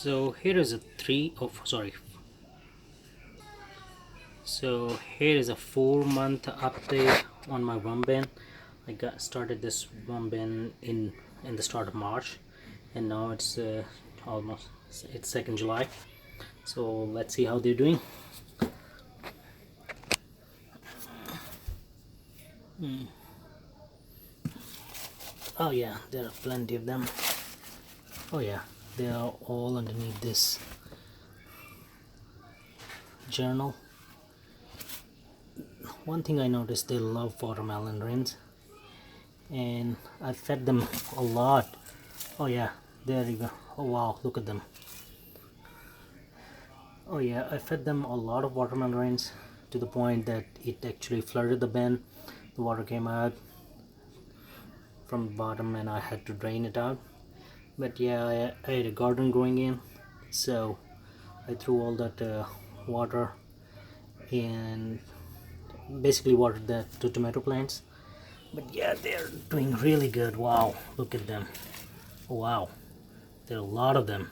So here is a here is a 4-month update on my wormbin. I got started this wormbin in the start of March, and now it's almost it's 2nd July. So let's see how they're doing. Oh yeah, there are plenty of them. Oh yeah, they are all underneath this journal. One thing I noticed, they love watermelon rinds, and I fed them a lot. Oh yeah, there you go. Oh wow, look at them. Oh yeah, I fed them a lot of watermelon rinds to the point that it actually flooded the bin. The water came out from the bottom and I had to drain it out. But yeah, I had a garden growing in, so I threw all that water and basically watered the two tomato plants. But yeah, they're doing really good. Wow, look at them. Wow, there are a lot of them.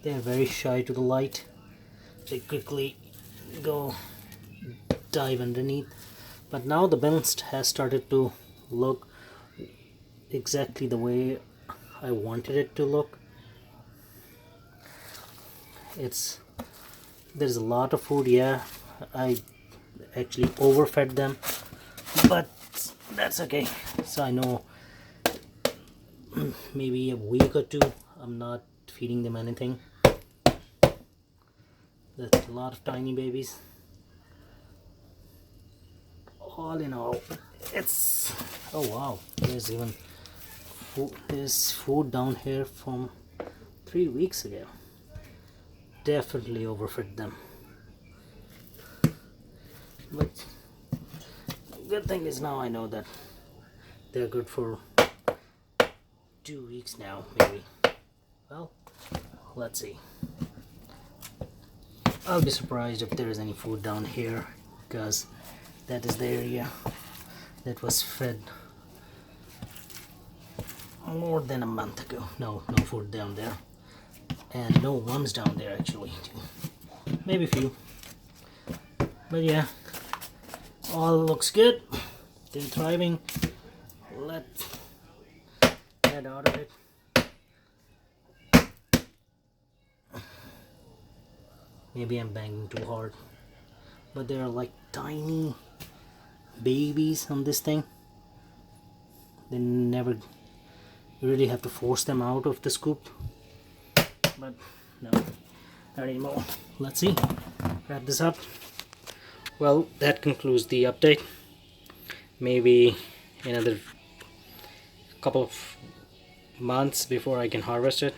They're very shy to the light. They quickly go dive underneath. But now the bin has started to look exactly the way I wanted it to look. There's a lot of food. Yeah, I actually overfed them, but that's okay. So I know maybe a week or two I'm not feeding them anything. There's a lot of tiny babies. All in all, it's oh wow, there's even there's food down here from 3 weeks ago. Definitely overfed them, but good thing is now I know that they're good for 2 weeks now, maybe. Well, let's see. I'll be surprised if there is any food down here, because that is the area that was fed more than a month ago. No food down there, and no worms down there actually too. Maybe a few, but yeah, all looks good. They're thriving. Let's head out of it. Maybe I'm banging too hard, but there are like tiny babies on this thing. They never, you really have to force them out of the scoop, but no, not anymore. Let's see, wrap this up. Well, that concludes the update. Maybe another couple of months before I can harvest it.